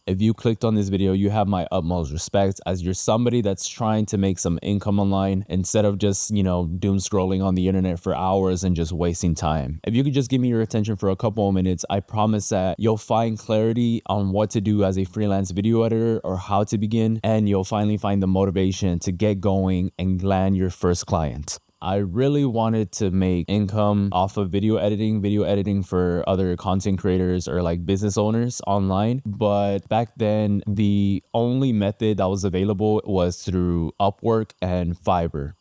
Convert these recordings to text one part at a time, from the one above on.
If you clicked on this video, you have my utmost respect, as you're somebody that's trying to make some income online instead of just, doom scrolling on the internet for hours and just wasting time. If you could just give me your attention for a couple of minutes, I promise that you'll find clarity on what to do as a freelance video editor or how to begin, and you'll finally find the motivation to get going and land your first client. I really wanted to make income off of video editing for other content creators or like business owners online. But back then, the only method that was available was through Upwork and Fiverr.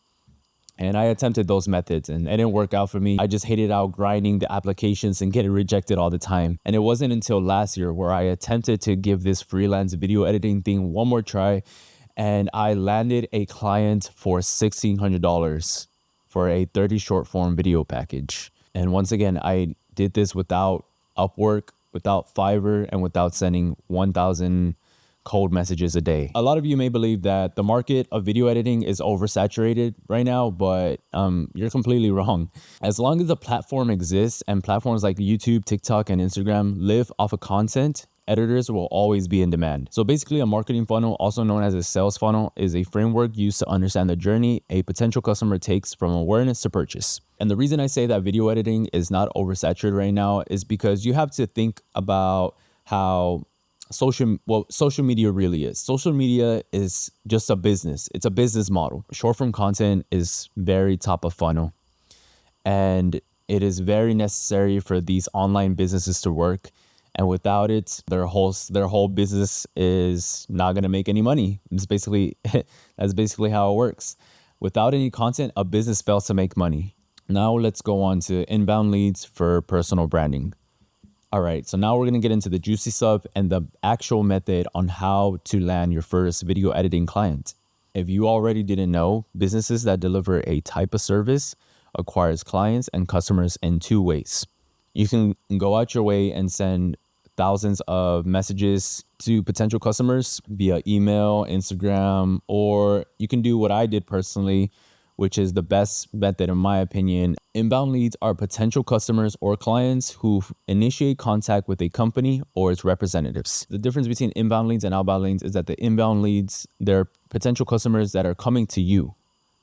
And I attempted those methods and it didn't work out for me. I just hated out grinding the applications and getting rejected all the time. And it wasn't until last year where I attempted to give this freelance video editing thing one more try. And I landed a client for $1,600 for a 30 short form video package. And once again, I did this without Upwork, without Fiverr, and without sending 1,000 cold messages a day. A lot of you may believe that the market of video editing is oversaturated right now, but you're completely wrong. As long as the platform exists and platforms like YouTube, TikTok, and Instagram live off of content, editors will always be in demand. So basically, a marketing funnel, also known as a sales funnel, is a framework used to understand the journey a potential customer takes from awareness to purchase. And the reason I say that video editing is not oversaturated right now is because you have to think about how social media really is. Social media is just a business. It's a business model. Short form content is very top of funnel, and it is very necessary for these online businesses to work. And without it, their whole business is not gonna make any money. It's basically that's basically how it works. Without any content, a business fails to make money. Now let's go on to inbound leads for personal branding. All right, so now we're gonna get into the juicy stuff and the actual method on how to land your first video editing client. If you already didn't know, businesses that deliver a type of service acquires clients and customers in two ways. You can go out your way and send thousands of messages to potential customers via email, Instagram, or you can do what I did personally, which is the best method in my opinion. Inbound leads are potential customers or clients who initiate contact with a company or its representatives. The difference between inbound leads and outbound leads is that the inbound leads, they're potential customers that are coming to you.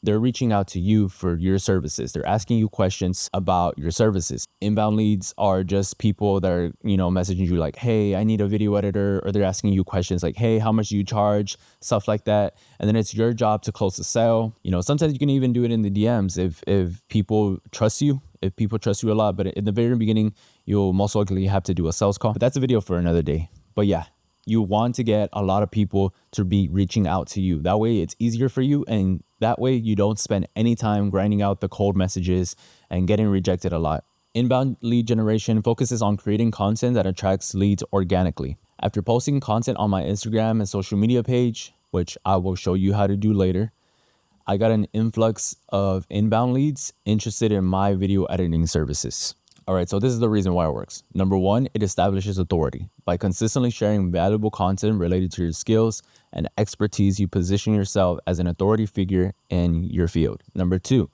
They're reaching out to you for your services. They're asking you questions about your services. Inbound leads are just people that are, messaging you like, hey, I need a video editor, or they're asking you questions like, hey, how much do you charge? Stuff like that. And then it's your job to close the sale. Sometimes you can even do it in the DMs if people trust you. If people trust you a lot, but in the very beginning, you'll most likely have to do a sales call. But that's a video for another day. But yeah, you want to get a lot of people to be reaching out to you. That way it's easier for you, and that way you don't spend any time grinding out the cold messages and getting rejected a lot. Inbound lead generation focuses on creating content that attracts leads organically. After posting content on my Instagram and social media page, which I will show you how to do later, I got an influx of inbound leads interested in my video editing services. All right, so this is the reason why it works. Number one, it establishes authority. By consistently sharing valuable content related to your skills and expertise, you position yourself as an authority figure in your field. Number two,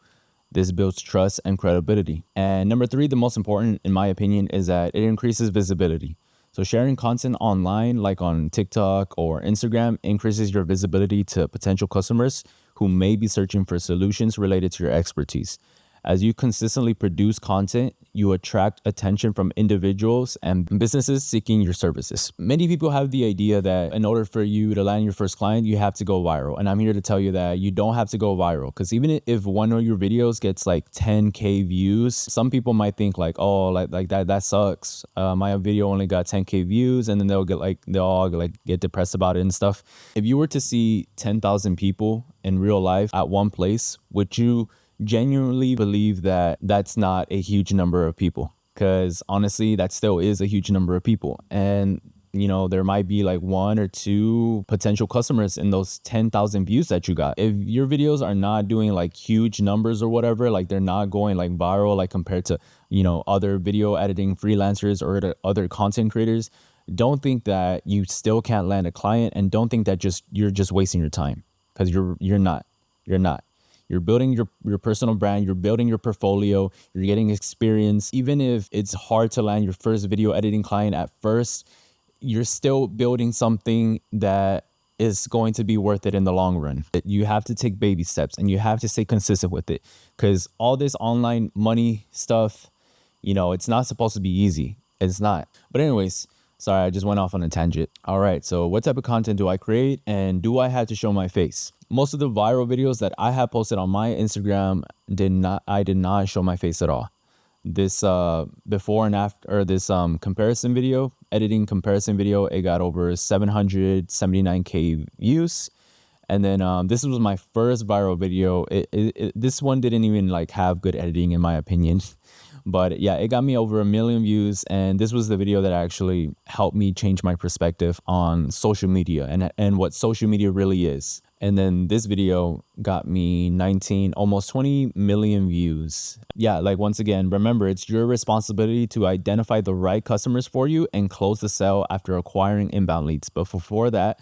this builds trust and credibility. And number three, the most important in my opinion, is that it increases visibility. So sharing content online, like on TikTok or Instagram, increases your visibility to potential customers who may be searching for solutions related to your expertise. As you consistently produce content, you attract attention from individuals and businesses seeking your services. Many people have the idea that in order for you to land your first client, you have to go viral. And I'm here to tell you that you don't have to go viral, because even if one of your videos gets like 10K views, some people might think like, oh, like that sucks. My video only got 10K views, and then they'll all get depressed about it and stuff. If you were to see 10,000 people in real life at one place, would you genuinely believe that that's not a huge number of people? Because honestly, that still is a huge number of people. And there might be like one or two potential customers in those 10,000 views that you got. If your videos are not doing like huge numbers or whatever, like they're not going like viral, like compared to, other video editing freelancers or other content creators, don't think that you still can't land a client, and don't think that you're just wasting your time, because you're not. You're building your personal brand, you're building your portfolio, you're getting experience. Even if it's hard to land your first video editing client at first, you're still building something that is going to be worth it in the long run. You have to take baby steps and you have to stay consistent with it, because all this online money stuff, it's not supposed to be easy. It's not. But anyways, sorry, I just went off on a tangent. All right, so what type of content do I create, and do I have to show my face? Most of the viral videos that I have posted on my Instagram I did not show my face at all. This before and after, or this comparison video, editing comparison video, it got over 779K views. And then this was my first viral video. This one didn't even like have good editing in my opinion. But yeah, it got me over 1 million views, and this was the video that actually helped me change my perspective on social media and what social media really is. And then this video got me 19, almost 20 million views. Yeah, like once again, remember, it's your responsibility to identify the right customers for you and close the sale after acquiring inbound leads. But before that,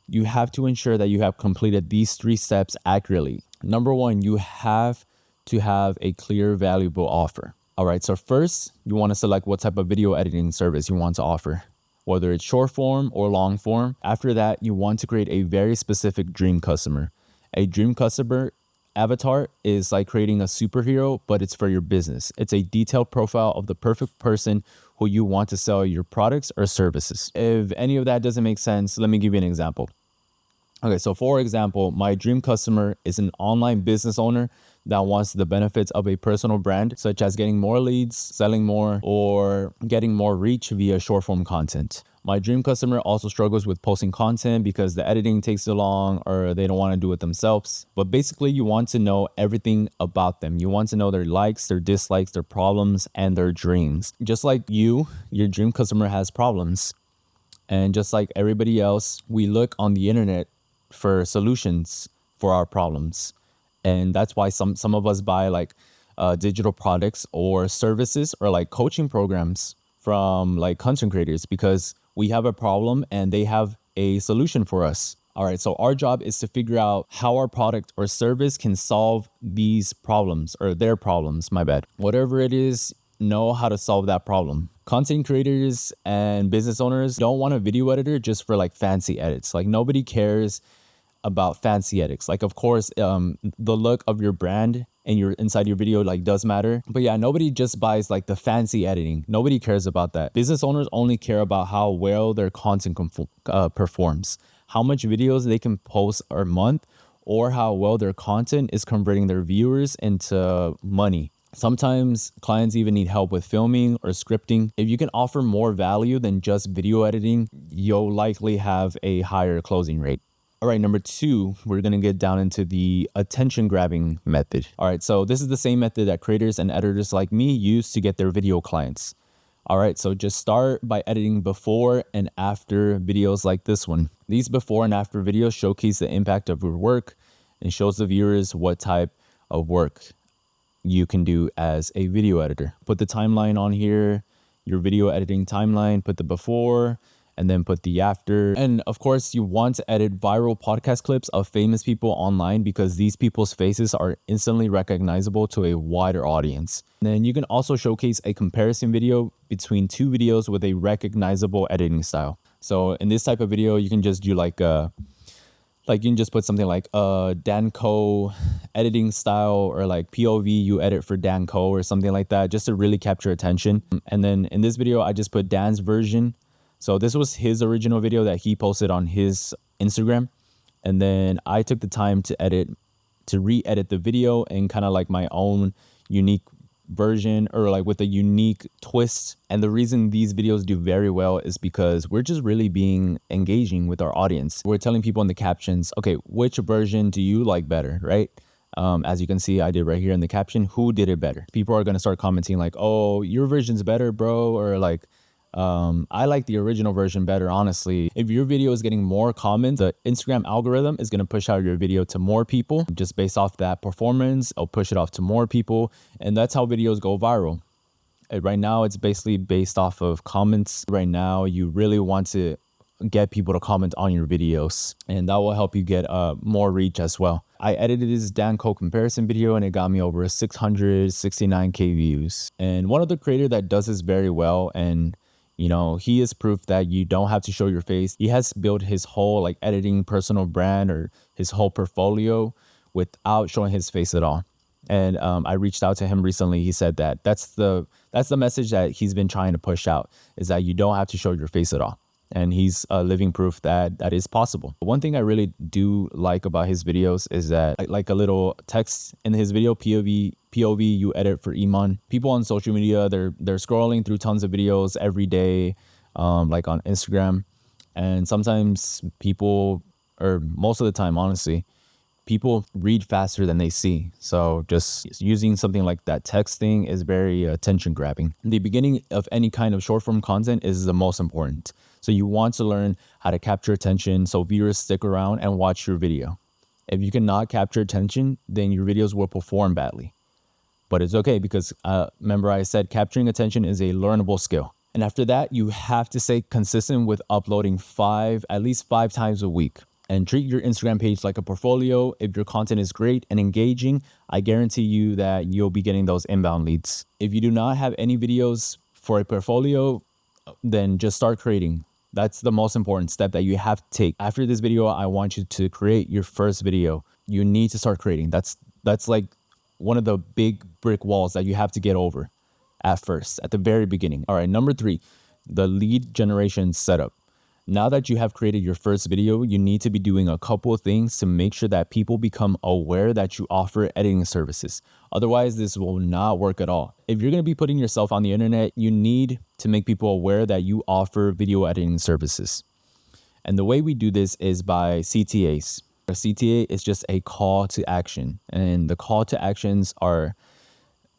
you have to ensure that you have completed these 3 steps accurately. Number 1, you have to have a clear, valuable offer. All right, so first, you want to select what type of video editing service you want to offer, whether it's short form or long form. After that, you want to create a very specific dream customer. A dream customer avatar is like creating a superhero, but it's for your business. It's a detailed profile of the perfect person who you want to sell your products or services. If any of that doesn't make sense, let me give you an example. Okay, so for example, my dream customer is an online business owner that wants the benefits of a personal brand, such as getting more leads, selling more, or getting more reach via short form content. My dream customer also struggles with posting content because the editing takes too long or they don't want to do it themselves. But basically, you want to know everything about them. You want to know their likes, their dislikes, their problems, and their dreams. Just like you, your dream customer has problems. And just like everybody else, we look on the internet for solutions for our problems. And that's why some of us buy like digital products or services or like coaching programs from like content creators, because we have a problem and they have a solution for us. All right, so our job is to figure out how our product or service can solve these problems, or their problems, my bad. Whatever it is, know how to solve that problem. Content creators and business owners don't want a video editor just for like fancy edits. Like nobody cares about fancy edits. Like, of course, the look of your brand and your inside your video like does matter. But yeah, nobody just buys like the fancy editing. Nobody cares about that. Business owners only care about how well their content performs, how much videos they can post a month, or how well their content is converting their viewers into money. Sometimes clients even need help with filming or scripting. If you can offer more value than just video editing, you'll likely have a higher closing rate. All right, number 2, we're going to get down into the attention grabbing method. All right, so this is the same method that creators and editors like me use to get their video clients. All right, so just start by editing before and after videos like this one. These before and after videos showcase the impact of your work and shows the viewers what type of work you can do as a video editor. Put the timeline on here, your video editing timeline, put the before, and then put the after. And of course, you want to edit viral podcast clips of famous people online, because these people's faces are instantly recognizable to a wider audience. And then you can also showcase a comparison video between 2 videos with a recognizable editing style. So in this type of video, you can just do like you can just put something like Danco editing style, or like POV you edit for Danco or something like that, just to really capture attention. And then in this video, I just put Dan's version. So this was his original video that he posted on his Instagram. And then I took the time to re-edit the video and kind of like my own unique version, or like with a unique twist. And the reason these videos do very well is because we're just really being engaging with our audience. We're telling people in the captions, okay, which version do you like better, right? As you can see, I did right here in the caption, who did it better? People are going to start commenting like, oh, your version's better, bro. Or like, I like the original version better, honestly. If your video is getting more comments, the Instagram algorithm is going to push out your video to more people. Just based off that performance, it'll push it off to more people. And that's how videos go viral. Right now, it's basically based off of comments. Right now, you really want to get people to comment on your videos, and that will help you get more reach as well. I edited this Danco comparison video and it got me over 669K views. And one other creator that does this very well, and You know, he is proof that you don't have to show your face. He has built his whole like editing personal brand or his whole portfolio without showing his face at all. And I reached out to him recently. He said that that's the message that he's been trying to push out, is that you don't have to show your face at all. And he's a living proof that that is possible. One thing I really do like about his videos is that like a little text in his video, POV you edit for Iman. People on social media, they're scrolling through tons of videos every day, like on Instagram. And sometimes people, or most of the time, honestly, people read faster than they see. So just using something like that texting is very attention grabbing. The beginning of any kind of short form content is the most important. So you want to learn how to capture attention so viewers stick around and watch your video. If you cannot capture attention, then your videos will perform badly. But it's okay because remember I said capturing attention is a learnable skill. And after that, you have to stay consistent with uploading at least five times a week. And treat your Instagram page like a portfolio. If your content is great and engaging, I guarantee you that you'll be getting those inbound leads. If you do not have any videos for a portfolio, then just start creating. That's the most important step that you have to take. After this video, I want you to create your first video. You need to start creating. That's like one of the big brick walls that you have to get over at first, at the very beginning. All right, number 3, the lead generation setup. Now that you have created your first video, you need to be doing a couple of things to make sure that people become aware that you offer editing services. Otherwise, this will not work at all. If you're going to be putting yourself on the internet, you need to make people aware that you offer video editing services. And the way we do this is by CTAs. A CTA is just a call to action, and the call to actions are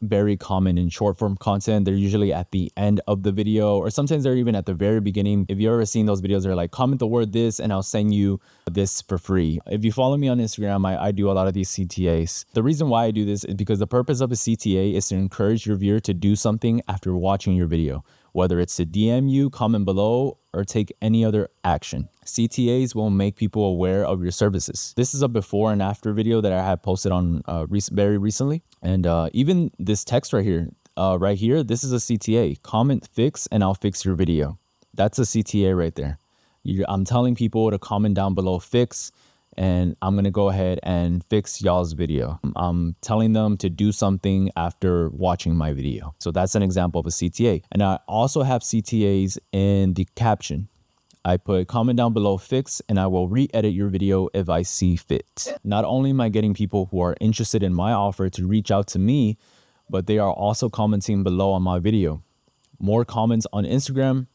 very common in short form content. They're usually at the end of the video, or sometimes they're even at the very beginning. If you've ever seen those videos, they're like, comment the word this and I'll send you this for free. If you follow me on Instagram, I do a lot of these CTAs. The reason why I do this is because the purpose of a CTA is to encourage your viewer to do something after watching your video, whether it's to DM you, comment below, or take any other action. CTAs will make people aware of your services. This is a before and after video that I had posted on very recently. And even this text right here, this is a CTA. Comment fix and I'll fix your video. That's a CTA right there. I'm telling people to comment down below fix, and I'm going to go ahead and fix y'all's video. I'm telling them to do something after watching my video. So that's an example of a CTA. And I also have CTAs in the caption. I put comment down below fix and I will re-edit your video if I see fit. Not only am I getting people who are interested in my offer to reach out to me, but they are also commenting below on my video. More comments on Instagram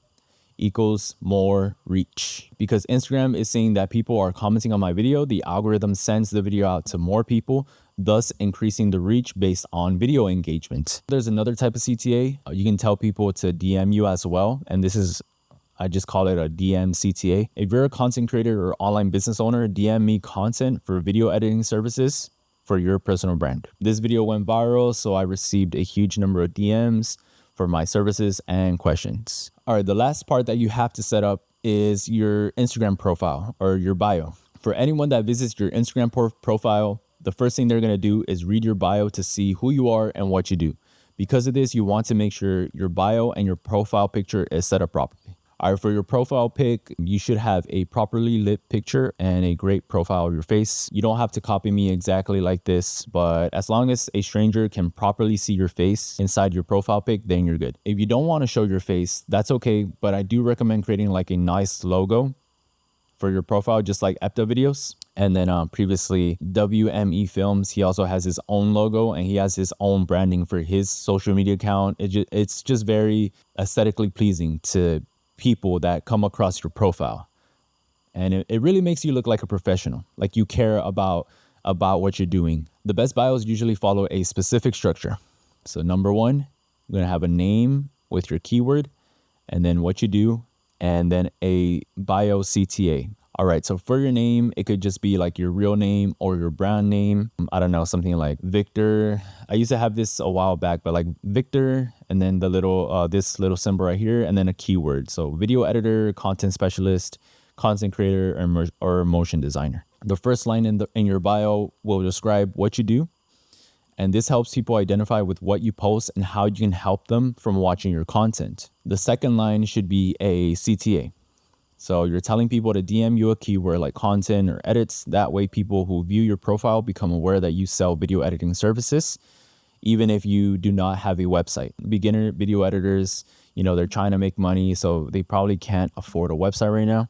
equals more reach. Because Instagram is saying that people are commenting on my video, the algorithm sends the video out to more people, thus increasing the reach based on video engagement. There's another type of CTA. You can tell people to DM you as well. And this is, I just call it a DM CTA. If you're a content creator or online business owner, DM me content for video editing services for your personal brand. This video went viral, so I received a huge number of DMs for my services and questions. All right, the last part that you have to set up is your Instagram profile or your bio. For anyone that visits your Instagram profile, the first thing they're gonna do is read your bio to see who you are and what you do. Because of this, you want to make sure your bio and your profile picture is set up properly. All right, for your profile pic, you should have a properly lit picture and a great profile of your face. You don't have to copy me exactly like this, but as long as a stranger can properly see your face inside your profile pic, then you're good. If you don't want to show your face, that's okay, but I do recommend creating like a nice logo for your profile, just like Epta videos. And then previously, WME Films, he also has his own logo and he has his own branding for his social media account. It's just very aesthetically pleasing to people that come across your profile, and it really makes you look like a professional, like you care about what you're doing. The best bios usually follow a specific structure. So number 1, you're gonna have a name with your keyword, and then what you do, and then a bio CTA. All right, so for your name, it could just be like your real name or your brand name. I don't know, something like Victor. I used to have this a while back, but like Victor, and then the little this little symbol right here, and then a keyword. So video editor, content specialist, content creator, or motion designer. The first line in your bio will describe what you do, And this helps people identify with what you post and how you can help them from watching your content. The second line should be a CTA. So you're telling people to DM you a keyword like content or edits. That way people who view your profile become aware that you sell video editing services, even if you do not have a website. Beginner video editors, they're trying to make money, so they probably can't afford a website right now.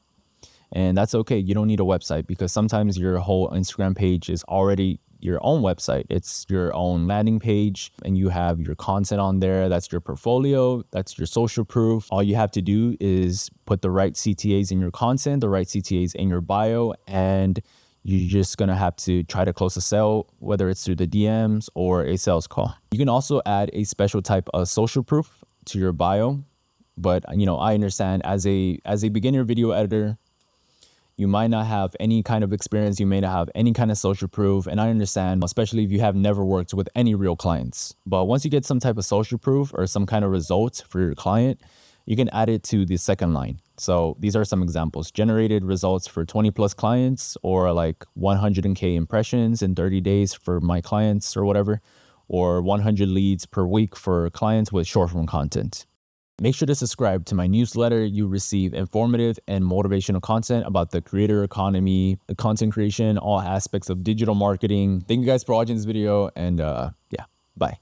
And that's okay. You don't need a website, because sometimes your whole Instagram page is already your own website. It's your own landing page, and you have your content on there. That's your portfolio. That's your social proof. All you have to do is put the right CTAs in your content, the right CTAs in your bio, and you're just going to have to try to close a sale, whether it's through the DMs or a sales call. You can also add a special type of social proof to your bio. But, I understand as a beginner video editor, you might not have any kind of experience. You may not have any kind of social proof. And I understand, especially if you have never worked with any real clients. But once you get some type of social proof or some kind of results for your client, you can add it to the second line. So these are some examples: generated results for 20 plus clients, or like 100K impressions in 30 days for my clients or whatever, or 100 leads per week for clients with short form content. Make sure to subscribe to my newsletter. You receive informative and motivational content about the creator economy, the content creation, all aspects of digital marketing. Thank you guys for watching this video, and yeah, bye.